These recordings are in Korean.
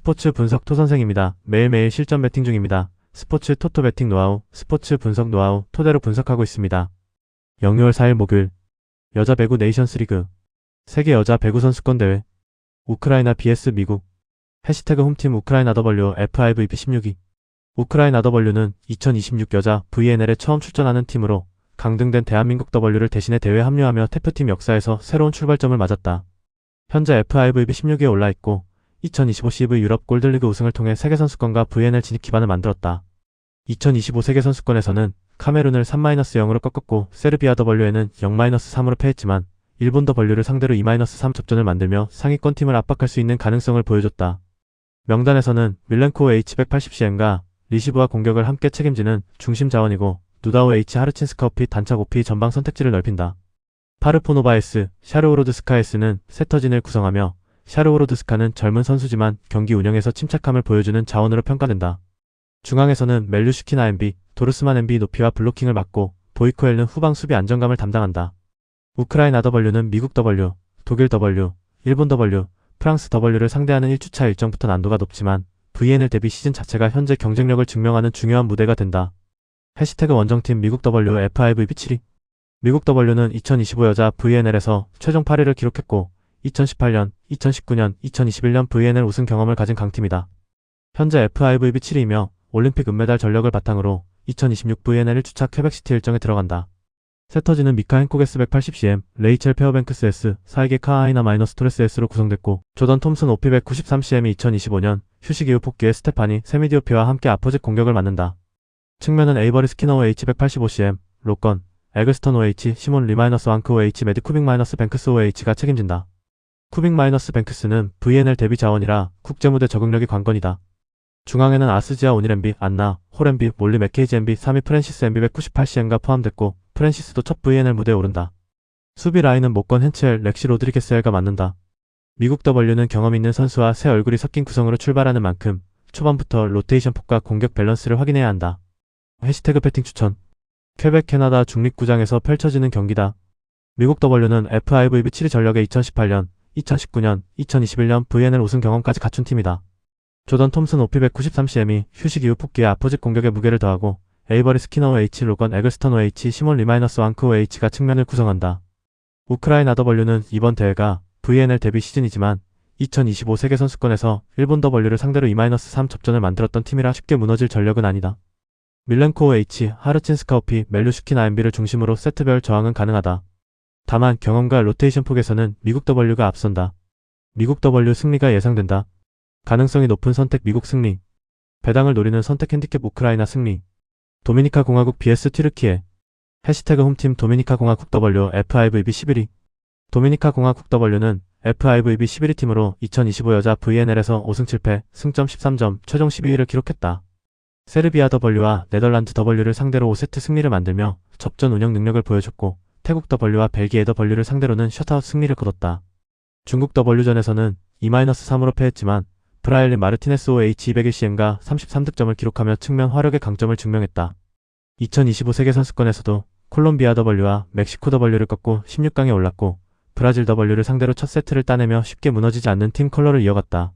스포츠 분석 토선생입니다. 매일매일 실전 배팅 중입니다. 스포츠 토토 배팅 노하우, 스포츠 분석 노하우 토대로 분석하고 있습니다. 6월 4일 목요일 여자 배구 네이션스리그 세계 여자 배구 선수권 대회 우크라이나 vs 미국 해시태그 홈팀 우크라이나 W FIVB 16위 우크라이나 W는 2026 여자 VNL에 처음 출전하는 팀으로 강등된 대한민국 W를 대신해 대회에 합류하며 대표팀 역사에서 새로운 출발점을 맞았다. 현재 FIVB 16위에 올라있고 2025 CV 유럽 골드리그 우승을 통해 세계선수권과 VNL 진입 기반을 만들었다. 2025 세계선수권에서는 카메룬을 3-0으로 꺾었고 세르비아 W에는 0-3으로 패했지만 일본 W를 상대로 2-3 접전을 만들며 상위권 팀을 압박할 수 있는 가능성을 보여줬다. 명단에서는 밀렌코우 H180CM과 리시브와 공격을 함께 책임지는 중심 자원이고 누다우 H 하르친스카우피 단착 OP 전방 선택지를 넓힌다. 파르포노바에스, 샤르오로드스카에스는 세터진을 구성하며 샤르오로드스카는 젊은 선수지만 경기 운영에서 침착함을 보여주는 자원으로 평가된다. 중앙에서는 멜류슈키나 MB, 도르스만 MB 높이와 블로킹을 맡고 보이코엘은 후방 수비 안정감을 담당한다. 우크라이나 W는 미국 W, 독일 W, 일본 W, 프랑스 W를 상대하는 1주차 일정부터 난도가 높지만 VNL 대비 시즌 자체가 현재 경쟁력을 증명하는 중요한 무대가 된다. 해시태그 원정팀 미국 W FIVB 7위 미국 W는 2025 여자 VNL에서 최종 8위를 기록했고 2018년, 2019년, 2021년 VNL 우승 경험을 가진 강팀이다. 현재 FIVB 7위이며 올림픽 은메달 전력을 바탕으로 2026 VNL 1주차 퀘벡시티 일정에 들어간다. 세터지는 미카 행코게스 180cm, 레이첼 페어뱅크스 S, 사이게 카아이나 마이너스 토레스 S로 구성됐고 조던 톰슨 OP 193cm이 2025년 휴식 이후 복귀의 스테파니 세미디오피와 함께 아포짓 공격을 맡는다. 측면은 에이버리 스키너 OH185cm, 로건, 에글스턴 OH, 시몬 리-왕크 OH, 매드 쿠빅-뱅크스 OH가 책임진다. 쿠빅-뱅크스는 VNL 데뷔 자원이라 국제무대 적응력이 관건이다. 중앙에는 아스지아 오닐 MB, 안나, 홀 MB, 몰리 맥케이지 MB, 3위 프랜시스 MB 198cm가 포함됐고 프랜시스도 첫 VNL 무대에 오른다. 수비 라인은 모건 헨첼, 렉시 로드리게스엘가 맡는다. 미국 W는 경험 있는 선수와 새 얼굴이 섞인 구성으로 출발하는 만큼 초반부터 로테이션 폭과 공격 밸런스를 확인해야 한다. 해시태그 배팅 추천 퀘벡 캐나다 중립구장에서 펼쳐지는 경기다. 미국 W는 FIVB 7위 전력에 2018년, 2019년, 2021년 VNL 우승 경험까지 갖춘 팀이다. 조던 톰슨 OP 193cm이 휴식 이후 복귀에 아포짓 공격에 무게를 더하고 에이버리 스키너 OH, 로건, 에글스턴 OH, 시몬 리-왕크 OH가 측면을 구성한다. 우크라이나 W는 이번 대회가 VNL 데뷔 시즌이지만 2025 세계선수권에서 일본 W를 상대로 2-3 접전을 만들었던 팀이라 쉽게 무너질 전력은 아니다. 밀렌코우 H, 하르친스카우피, 멜류슈키나 MB를 중심으로 세트별 저항은 가능하다. 다만 경험과 로테이션 폭에서는 미국 W가 앞선다. 미국 W 승리가 예상된다. 가능성이 높은 선택 미국 승리. 배당을 노리는 선택 핸디캡 우크라이나 승리. 도미니카 공화국 vs 튀르키예. 해시태그 홈팀 도미니카 공화국 W FIVB 11위 도미니카 공화국 W는 FIVB 11위 팀으로 2025 여자 VNL에서 5승 7패, 승점 13점, 최종 12위를 기록했다. 세르비아 W와 네덜란드 W를 상대로 5세트 승리를 만들며 접전 운영 능력을 보여줬고 태국 W와 벨기에 W를 상대로는 셧아웃 승리를 거뒀다. 중국 W전에서는 2-3으로 패했지만 브라일리 마르티네스 OH 201cm가 33득점을 기록하며 측면 화력의 강점을 증명했다. 2025 세계선수권에서도 콜롬비아 W와 멕시코 W를 꺾고 16강에 올랐고 브라질 W를 상대로 첫 세트를 따내며 쉽게 무너지지 않는 팀 컬러를 이어갔다.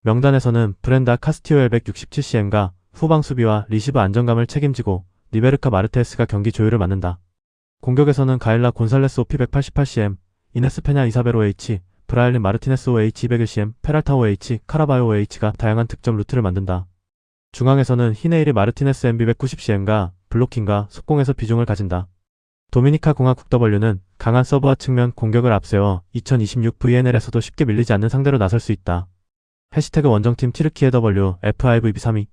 명단에서는 브렌다 카스티오엘 167cm가 후방 수비와 리시브 안정감을 책임지고 리베르카 마르테스가 경기 조율을 맡는다. 공격에서는 가일라 곤살레스 OP 188cm, 이네스 페냐 이사벨 OH, 브라일린 마르티네스 OH 201cm, 페랄타 OH, 카라바요 OH가 다양한 득점 루트를 만든다. 중앙에서는 히네이리 마르티네스 MB 190cm가 블로킹과 속공에서 비중을 가진다. 도미니카 공화국 W는 강한 서브와 측면 공격을 앞세워 2026 VNL에서도 쉽게 밀리지 않는 상대로 나설 수 있다. 해시태그 원정팀 튀르키예 W FIVB 3위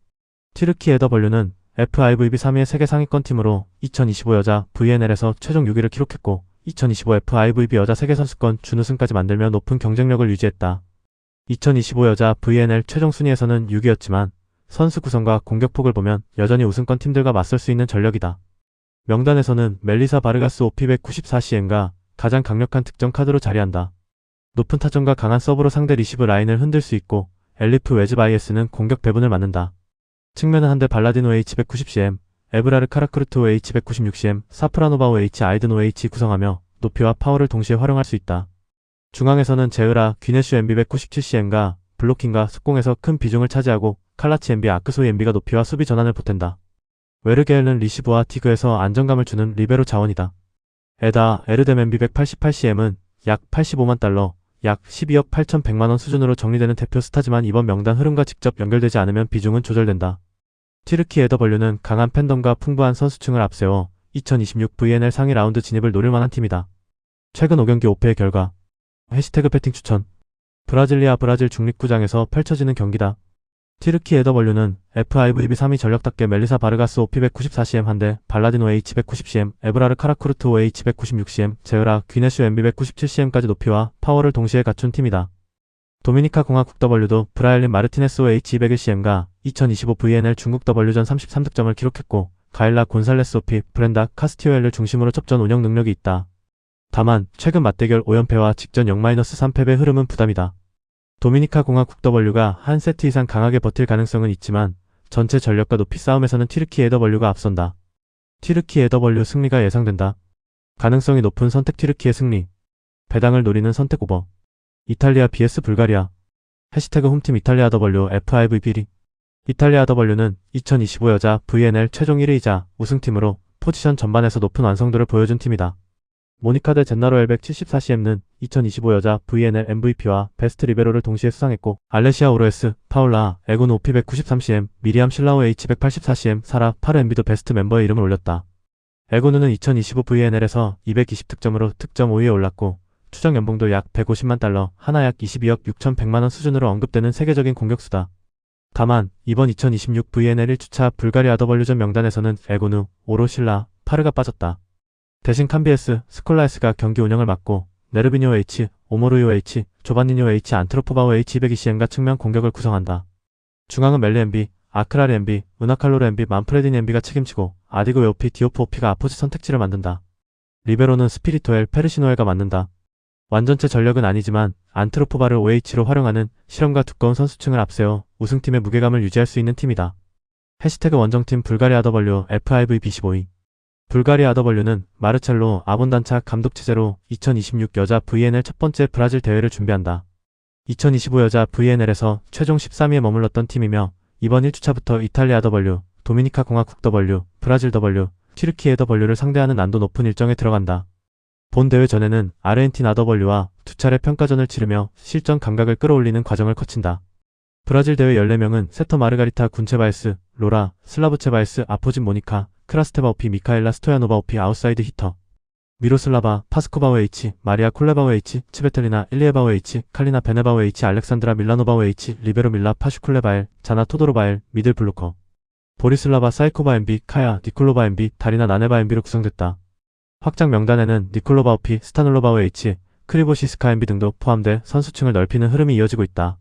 튀르키예 W는 FIVB 3위의 세계 상위권 팀으로 2025 여자 VNL에서 최종 6위를 기록했고 2025 FIVB 여자 세계선수권 준우승까지 만들며 높은 경쟁력을 유지했다. 2025 여자 VNL 최종 순위에서는 6위였지만 선수 구성과 공격폭을 보면 여전히 우승권 팀들과 맞설 수 있는 전력이다. 명단에서는 멜리사 바르가스 OP 194cm가 가장 강력한 득점 카드로 자리한다. 높은 타점과 강한 서브로 상대 리시브 라인을 흔들 수 있고 엘리프 웨즈 바이에스는 공격 배분을 맡는다. 측면은 한대 발라딘 OH 190cm, 에브라르 카라크루트 OH 196cm, 사프라노바 OH 아이든 OH 구성하며 높이와 파워를 동시에 활용할 수 있다. 중앙에서는 제으라, 귀네슈 MB 197cm가 블로킹과 속공에서 큰 비중을 차지하고 칼라치 엠비, 아크소이 엠비가 높이와 수비 전환을 보탠다. 웨르게엘은 리시브와 디그에서 안정감을 주는 리베로 자원이다. 에다 에르뎀 엠비 188cm은 약 85만 달러, 약 12억 8,100만원 수준으로 정리되는 대표 스타지만 이번 명단 흐름과 직접 연결되지 않으면 비중은 조절된다. 튀르키 에더벌류는 강한 팬덤과 풍부한 선수층을 앞세워 2026 VNL 상위 라운드 진입을 노릴 만한 팀이다. 최근 5경기 5패의 결과 해시태그 배팅 추천. 브라질 중립구장에서 펼쳐지는 경기다. 튀르키 에더벌류는 FIVB 3위 전력답게 멜리사 바르가스 OP 194cm 한대, 발라디노 H 190cm, 에브라르 카라쿠르트 OH 196cm, 제으라 귀네슈 MB 197cm까지 높이와 파워를 동시에 갖춘 팀이다. 도미니카 공화국 W도 브라일린 마르티네스 OH 201cm가 2025 VNL 중국 W전 33득점을 기록했고, 가일라 곤살레스 OP, 브렌다 카스티오엘을 중심으로 접전 운영 능력이 있다. 다만 최근 맞대결 5연패와 직전 0-3패의 흐름은 부담이다. 도미니카 공화국 W가 한 세트 이상 강하게 버틸 가능성은 있지만 전체 전력과 높이 싸움에서는 튀르키 에더벌류가 앞선다. 튀르키 에더벌류 승리가 예상된다. 가능성이 높은 선택 튀르키의 승리. 배당을 노리는 선택 오버. 이탈리아 vs 불가리아. 해시태그 홈팀 이탈리아 더벌류 FIVB. 이탈리아 더벌류는 2025 여자 VNL 최종 1위이자 우승팀으로 포지션 전반에서 높은 완성도를 보여준 팀이다. 모니카 데 젠나로 엘 174cm는 2025 여자 VNL MVP와 베스트 리베로를 동시에 수상했고, 알레시아 오로에스, 파울라, 에곤 OP 193cm, 미리암 실라오 H 184cm, 사라, 파르 엠비도 베스트 멤버의 이름을 올렸다. 에고누는 2025 VNL에서 220득점으로 득점 5위에 올랐고, 추정 연봉도 약 150만 달러, 하나 약 22억 6,100만원 수준으로 언급되는 세계적인 공격수다. 다만 이번 2026 VNL 1주차 불가리아 더벌류전 명단에서는 에고누, 오로실라, 파르가 빠졌다. 대신 캄비에스, 스콜라에스가 경기 운영을 맡고 네르비뇨 H, 오모루요 H, 조반니뇨 H, 안트로포바오 H 220cm가 측면 공격을 구성한다. 중앙은 멜리 엠비, 아크라리 엠비, 은하칼로르 엠비, 만프레디니 엠비가 책임지고 아디고 웨오피, 디오프 오피가 아포지 선택지를 만든다. 리베로는 스피리토엘, 페르시노엘가 맡는다. 완전체 전력은 아니지만 안트로포바를 OH로 활용하는 실험과 두꺼운 선수층을 앞세워 우승팀의 무게감을 유지할 수 있는 팀이다. 해시태그 원정팀 불가리아 더벌류 FIVB15위. 불가리아 더벌류는 마르첼로 아본단차 감독 체제로 2026 여자 VNL 첫 번째 브라질 대회를 준비한다. 2025 여자 VNL에서 최종 13위에 머물렀던 팀이며 이번 1주차부터 이탈리아 더벌류, 도미니카 공화국 더벌류, 브라질 더벌류, 튀르키 에더벌류를 상대하는 난도 높은 일정에 들어간다. 본 대회 전에는 아르헨티나 더벌류와 두 차례 평가전을 치르며 실전 감각을 끌어올리는 과정을 거친다. 브라질 대회 14명은 세터 마르가리타 군체바에스, 로라, 슬라브체바에스, 아포진 모니카, 크라스테바 오피, 미카엘라 스토야노바 오피 아웃사이드 히터, 미로슬라바, 파스코바오 H, 마리아 콜레바오 H, 치베텔리나 일리에바오 H, 칼리나 베네바오 H, 알렉산드라 밀라노바오 H, 리베로 밀라 파슈쿨레바엘, 자나 토도로바엘, 미들 블루커, 보리슬라바 사이코바 엠비, 카야, 니콜로바 엠비, 다리나 나네바 엠비로 구성됐다. 확장 명단에는 니콜로바 오피, 스타놀로바오 H, 크리보시스카 엠비 등도 포함돼 선수층을 넓히는 흐름이 이어지고 있다.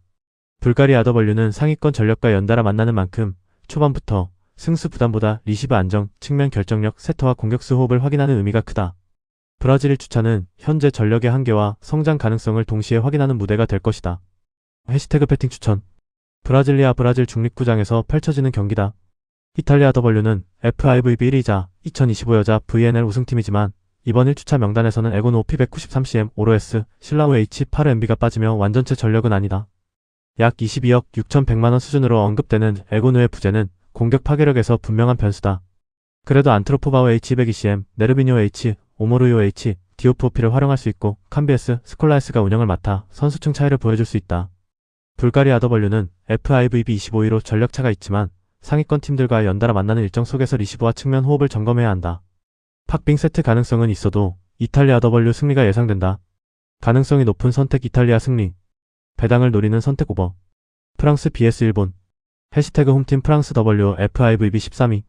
불가리아 더벌류는 상위권 전력과 연달아 만나는 만큼 초반부터 승수 부담보다 리시브 안정, 측면 결정력, 세터와 공격수 호흡을 확인하는 의미가 크다. 브라질 1주차는 현재 전력의 한계와 성장 가능성을 동시에 확인하는 무대가 될 것이다. 해시태그 배팅 추천. 브라질 중립구장에서 펼쳐지는 경기다. 이탈리아 더벌류는 FIVB 1위자 2025 여자 VNL 우승팀이지만 이번 1주차 명단에서는 에곤 OP 193cm, 오로에스, 실라우 H, 파르 엠비가 빠지며 완전체 전력은 아니다. 약 22억 6,100만원 수준으로 언급되는 에고누의 부재는 공격 파괴력에서 분명한 변수다. 그래도 안트로포바오 H 220cm, 네르비뇨 H, 오모루요 H, 디오프오피를 활용할 수 있고 캄비에스, 스콜라에스가 운영을 맡아 선수층 차이를 보여줄 수 있다. 불가리아 더벌류는 FIVB 25위로 전력차가 있지만 상위권 팀들과 연달아 만나는 일정 속에서 리시브와 측면 호흡을 점검해야 한다. 팍빙 세트 가능성은 있어도 이탈리아 더벌류 승리가 예상된다. 가능성이 높은 선택 이탈리아 승리. 배당을 노리는 선택 오버. 프랑스 vs 일본. 해시태그 홈팀 프랑스 더벌류 FIVB 13위.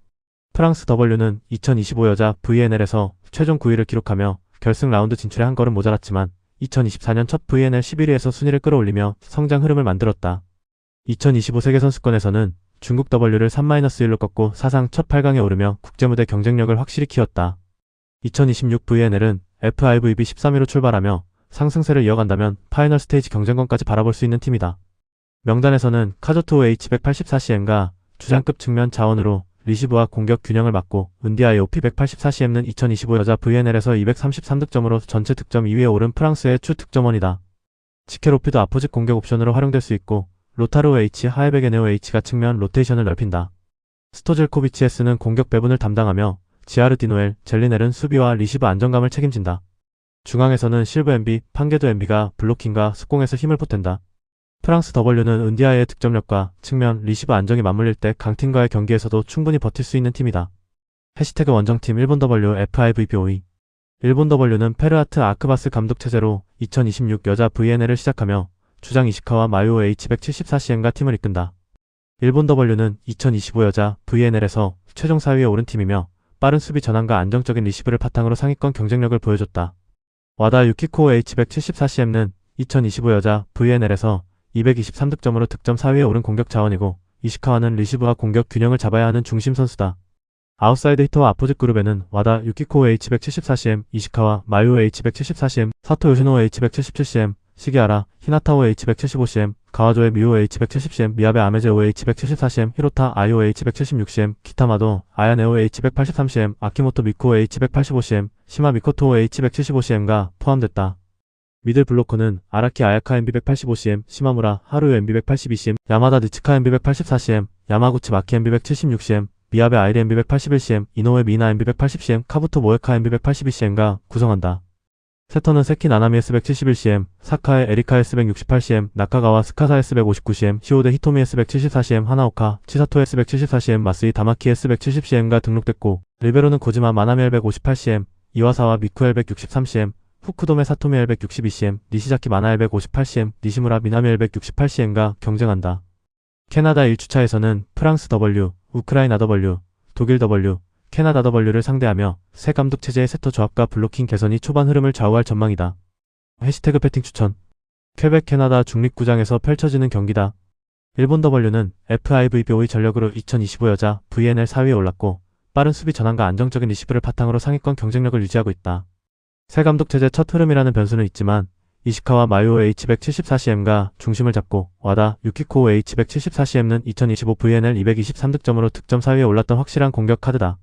프랑스 더벌류는 2025 여자 VNL에서 최종 9위를 기록하며 결승 라운드 진출에 한 걸음 모자랐지만 2024년 첫 VNL 11위에서 순위를 끌어올리며 성장 흐름을 만들었다. 2025 세계선수권에서는 중국 W를 3-1로 꺾고 사상 첫 8강에 오르며 국제무대 경쟁력을 확실히 키웠다. 2026 VNL은 FIVB 13위로 출발하며 상승세를 이어간다면 파이널 스테이지 경쟁권까지 바라볼 수 있는 팀이다. 명단에서는 카조토 H 184cm가 주장급 측면 자원으로 리시브와 공격 균형을 맡고 은디아의 OP 184cm는 2025 여자 VNL에서 233득점으로 전체 득점 2위에 오른 프랑스의 주 득점원이다. 지켈 오피도 아포직 공격 옵션으로 활용될 수 있고 로타르 H, 하에베게네오 H가 측면 로테이션을 넓힌다. 스토젤코비치에스는 공격 배분을 담당하며 지아르디노엘, 젤리넬은 수비와 리시브 안정감을 책임진다. 중앙에서는 실브 엠비, 판게도 엠비가 블로킹과 속공에서 힘을 보탠다. 프랑스 W는 은디아의 득점력과 측면 리시브 안정이 맞물릴 때 강팀과의 경기에서도 충분히 버틸 수 있는 팀이다. 해시태그 원정팀 일본 W FIVBOE 일본 W는 페르아트 아크바스 감독 체제로 2026 여자 VNL을 시작하며 주장 이시카와 마요 H174CM과 팀을 이끈다. 일본 W는 2025 여자 VNL에서 최종 4위에 오른 팀이며 빠른 수비 전환과 안정적인 리시브를 바탕으로 상위권 경쟁력을 보여줬다. 와다 유키코 H174CM는 2025 여자 VNL에서 223득점으로 득점 4위에 오른 공격 자원이고 이시카와는 리시브와 공격 균형을 잡아야 하는 중심 선수다. 아웃사이드 히터와 아포짓 그룹에는 와다 유키코 H174CM, 이시카와 마요 H174CM, 사토 요시노 H177CM, 시기하라, 히나타오 H175CM, 가와조의 미오 H170CM, 미야베 아메제오 H174CM, 히로타 아이오 H176CM, 기타마도 아야네오 H183CM, 아키모토 미코 H185CM, 시마 미코토 H175CM가 포함됐다. 미들 블로커는 아라키 아야카 MB185CM, 시마무라 하루요 MB182CM, 야마다 니츠카 MB184CM, 야마구치 마키 MB176CM, 미야베 아이리 MB181CM, 이노우에 미나 MB180CM, 카부토 모에카 MB182CM가 구성한다. 세터는 세키 나나미 S171CM, 사카의 에리카 S168CM, 나카가와 스카사 S159CM, 시오데 히토미 S174CM, 하나오카, 치사토 S174CM, 마스이 다마키 S170CM가 등록됐고 리베로는 고지마 마나미 L158CM, 이와사와 미쿠 L163CM, 후쿠도메 사토미 L162CM, 니시자키 마나 L158CM, 니시무라 미나미 L168CM가 경쟁한다. 캐나다 1주차에서는 프랑스 W, 우크라이나 W, 독일 W, 캐나다 W를 상대하며 새 감독 체제의 세터 조합과 블로킹 개선이 초반 흐름을 좌우할 전망이다. 해시태그 배팅 추천. 퀘벡 캐나다 중립구장에서 펼쳐지는 경기다. 일본 W는 FIVBO의 전력으로 2025 여자 VNL 4위에 올랐고 빠른 수비 전환과 안정적인 리시브를 바탕으로 상위권 경쟁력을 유지하고 있다. 새 감독 체제 첫 흐름이라는 변수는 있지만 이시카와 마요 H174CM가 중심을 잡고 와다 유키코 H174CM는 2025 VNL 223득점으로 득점 4위에 올랐던 확실한 공격 카드다.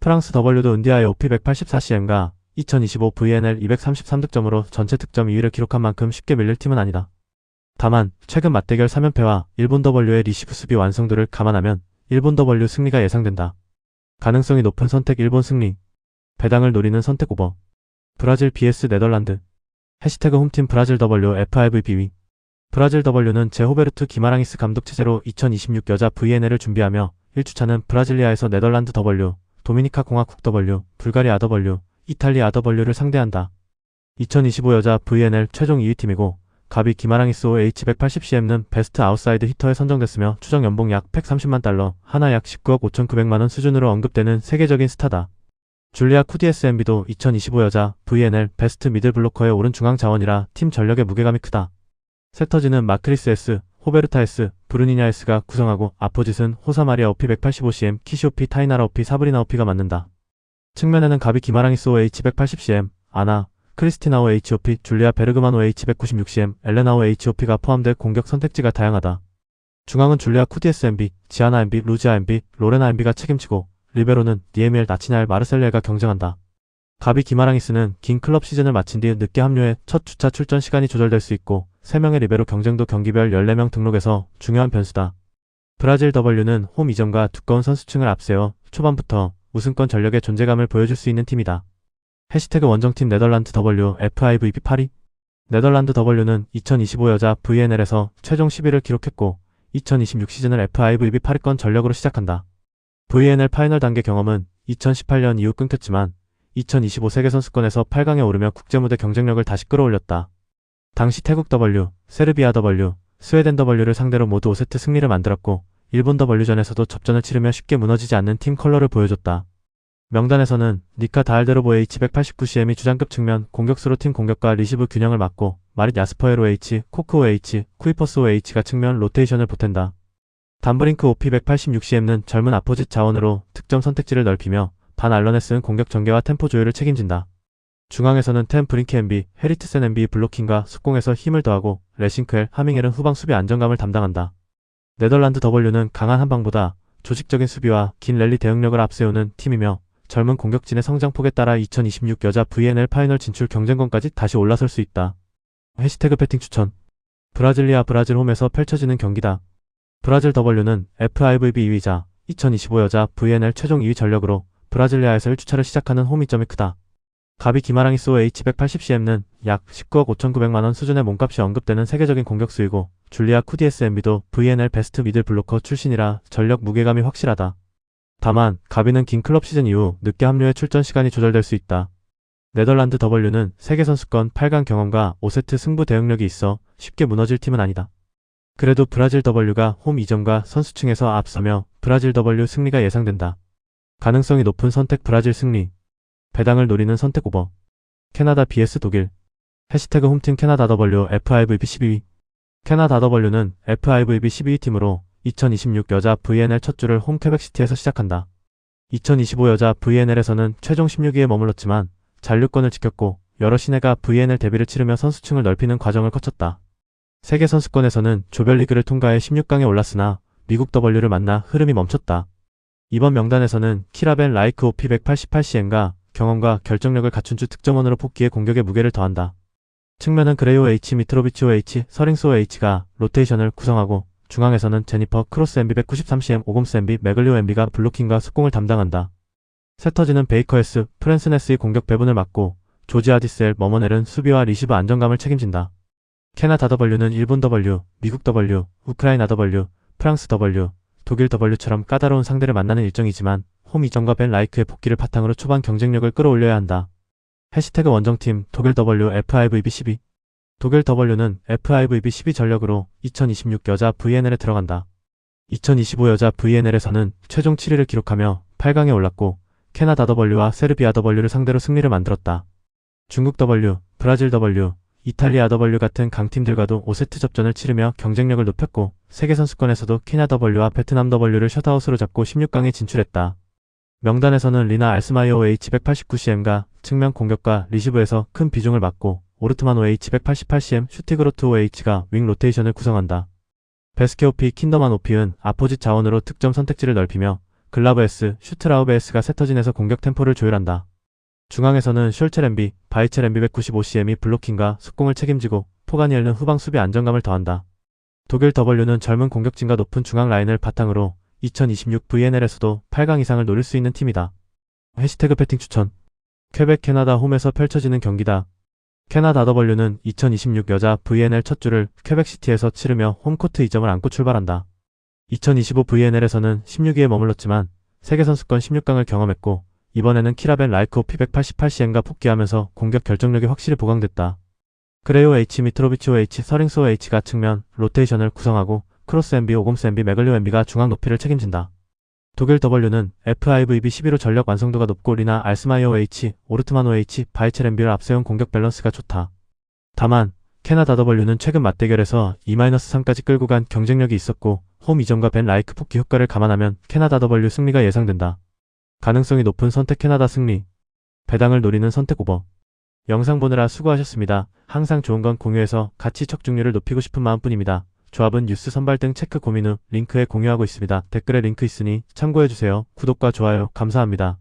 프랑스 W도 은디아의 OP184CM가 2025 VNL 233득점으로 전체 득점 2위를 기록한 만큼 쉽게 밀릴 팀은 아니다. 다만 최근 맞대결 3연패와 일본 W의 리시브 수비 완성도를 감안하면 일본 W 승리가 예상된다. 가능성이 높은 선택 일본 승리. 배당을 노리는 선택 오버. 브라질 vs 네덜란드. 해시태그 홈팀 브라질 W FIVBW. 브라질 W는 제호베르투 기마랑이스 감독 체제로 2026 여자 VNL을 준비하며 1주차는 브라질리아에서 네덜란드 W, 도미니카 공화국 W, 불가리아 W, 이탈리아 W를 상대한다. 2025 여자 VNL 최종 2위 팀이고 가비 기마랑이스 H180CM는 베스트 아웃사이드 히터에 선정됐으며 추정 연봉 약 130만 달러, 하나 약 19억 5,900만원 수준으로 언급되는 세계적인 스타다. 줄리아 쿠디에스 엠비도 2025 여자 VNL 베스트 미들 블로커에 오른 중앙 자원이라 팀 전력의 무게감이 크다. 세터지는 마크리스 S, 호베르타 S, 브루니냐 S가 구성하고 아포짓은 호사마리아 오피 185CM, 키시오피 타이나라 오피 사브리나 오피가 맡는다. 측면에는 가비 기마랑이스 H180CM, 아나, 크리스티나오 HOP, 줄리아 베르그마노 H196CM, 엘레나오 HOP가 포함돼 공격 선택지가 다양하다. 중앙은 줄리아 쿠디에스 MB, 지아나 MB, 루지아 MB, 로레나 MB가 책임지고 리베로는 니에미엘 나치날 마르셀레가 경쟁한다. 가비 기마랑이스는 긴 클럽 시즌을 마친 뒤 늦게 합류해 첫 주차 출전 시간이 조절될 수 있고 3명의 리베로 경쟁도 경기별 14명 등록에서 중요한 변수다. 브라질 W는 홈 이전과 두꺼운 선수층을 앞세워 초반부터 우승권 전력의 존재감을 보여줄 수 있는 팀이다. 해시태그 원정팀 네덜란드 W FIVB 파리. 네덜란드 W는 2025 여자 VNL에서 최종 10위를 기록했고 2026 시즌을 FIVB 파리권 전력으로 시작한다. VNL 파이널 단계 경험은 2018년 이후 끊겼지만 2025 세계선수권에서 8강에 오르며 국제무대 경쟁력을 다시 끌어올렸다. 당시 태국 W, 세르비아 W, 스웨덴 W를 상대로 모두 5세트 승리를 만들었고 일본 W전에서도 접전을 치르며 쉽게 무너지지 않는 팀 컬러를 보여줬다. 명단에서는 니카 다알데로보 H189CM이 주장급 측면 공격수로 팀 공격과 리시브 균형을 맡고 마릿 야스퍼에로 H, 코크오 H, 쿠이퍼스오 H가 측면 로테이션을 보탠다. 담브링크 OP186CM는 젊은 아포짓 자원으로 득점 선택지를 넓히며 반 알러네스는 공격 전개와 템포 조율을 책임진다. 중앙에서는 템 브링크 MB, 헤리트센 MB 블로킹과 속공에서 힘을 더하고 레싱크엘, 하밍엘은 후방 수비 안정감을 담당한다. 네덜란드 W는 강한 한방보다 조직적인 수비와 긴 랠리 대응력을 앞세우는 팀이며 젊은 공격진의 성장폭에 따라 2026 여자 VNL 파이널 진출 경쟁권까지 다시 올라설 수 있다. 해시태그 배팅 추천. 브라질리아 브라질 홈에서 펼쳐지는 경기다. 브라질 W는 FIVB 2위자 2025 여자 VNL 최종 2위 전력으로 브라질리아에서 1주차를 시작하는 홈 이점이 크다. 가비 기마랑이스 OH180CM는 약 19억 5,900만원 수준의 몸값이 언급되는 세계적인 공격수이고 줄리아 쿠디에스엠비도 VNL 베스트 미들 블로커 출신이라 전력 무게감이 확실하다. 다만 가비는 긴 클럽 시즌 이후 늦게 합류해 출전 시간이 조절될 수 있다. 네덜란드 W는 세계선수권 8강 경험과 5세트 승부 대응력이 있어 쉽게 무너질 팀은 아니다. 그래도 브라질 W가 홈 이점과 선수층에서 앞서며 브라질 W 승리가 예상된다. 가능성이 높은 선택 브라질 승리. 배당을 노리는 선택 오버. 캐나다 vs 독일. 해시태그 홈팀 캐나다 W FIVB 12위. 캐나다 W는 FIVB 12위 팀으로 2026 여자 VNL 첫 주를 홈 퀘벡시티에서 시작한다. 2025 여자 VNL에서는 최종 16위에 머물렀지만 잔류권을 지켰고 여러 신예가 VNL 데뷔를 치르며 선수층을 넓히는 과정을 거쳤다. 세계선수권에서는 조별리그를 통과해 16강에 올랐으나 미국 W를 만나 흐름이 멈췄다. 이번 명단에서는 키라벤 라이크 OP 188CM과 경험과 결정력을 갖춘 주 득점원으로 복귀해 공격의 무게를 더한다. 측면은 그레이오 H, 미트로비치 OH, 서링스 OH가 로테이션을 구성하고 중앙에서는 제니퍼 크로스 MB 193cm, 오금스 MB, 매글리오 MB가 블로킹과 속공을 담당한다. 세터지는 베이커 S, 프랜스 네스의 공격 배분을 맡고 조지 아디셀, 머머넬은 수비와 리시브 안정감을 책임진다. 캐나다 W는 일본 W, 미국 W, 우크라이나 W, 프랑스 W, 독일 W처럼 까다로운 상대를 만나는 일정이지만 홈 이점과 벤 라이크의 복귀를 바탕으로 초반 경쟁력을 끌어올려야 한다. 해시태그 원정팀 독일 W FIVB 12. 독일 W는 FIVB 12 전력으로 2026 여자 VNL에 들어간다. 2025 여자 VNL에서는 최종 7위를 기록하며 8강에 올랐고 캐나다 W와 세르비아 W를 상대로 승리를 만들었다. 중국 W, 브라질 W, 이탈리아 W 같은 강팀들과도 5세트 접전을 치르며 경쟁력을 높였고 세계선수권에서도 케냐 W와 베트남 W를 셧아웃으로 잡고 16강에 진출했다. 명단에서는 리나 알스마이어 OH189CM가 측면 공격과 리시브에서 큰 비중을 맡고 오르트만 OH188CM, 슈티그로트 OH가 윙 로테이션을 구성한다. 베스케 OP, 킨더만 OP은 아포짓 자원으로 득점 선택지를 넓히며 글라브 S, 슈트라우베 S가 세터진에서 공격 템포를 조율한다. 중앙에서는 숄첼 MB, 바이첼 MB 195CM이 블로킹과 속공을 책임지고 포가니엘은 후방 수비 안정감을 더한다. 독일 W는 젊은 공격진과 높은 중앙 라인을 바탕으로 2026 VNL에서도 8강 이상을 노릴 수 있는 팀이다. 해시태그 배팅 추천. 퀘벡 캐나다 홈에서 펼쳐지는 경기다. 캐나다 W는 2026 여자 VNL 첫 주를 퀘벡시티에서 치르며 홈코트 이점을 안고 출발한다. 2025 VNL에서는 16위에 머물렀지만 세계선수권 16강을 경험했고 이번에는 키라벤 라이크 OP 188CM과 복귀하면서 공격 결정력이 확실히 보강됐다. 그레이오 H, 미트로비치 OH, 서링스 OH가 측면, 로테이션을 구성하고 크로스 MB, 오금스 MB, 매글리오 MB가 중앙 높이를 책임진다. 독일 W는 FIVB 11호 전력 완성도가 높고 리나 알스마이어 OH, 오르트만 OH, 바이첼 MB를 앞세운 공격 밸런스가 좋다. 다만 캐나다 W는 최근 맞대결에서 2-3까지 끌고 간 경쟁력이 있었고 홈 이점과 벤 라이크 복귀 효과를 감안하면 캐나다 W 승리가 예상된다. 가능성이 높은 선택 캐나다 승리. 배당을 노리는 선택 오버. 영상 보느라 수고하셨습니다. 항상 좋은 건 공유해서 가치 척중률을 높이고 싶은 마음뿐입니다. 조합은 뉴스 선발 등 체크 고민 후 링크에 공유하고 있습니다. 댓글에 링크 있으니 참고해주세요. 구독과 좋아요 감사합니다.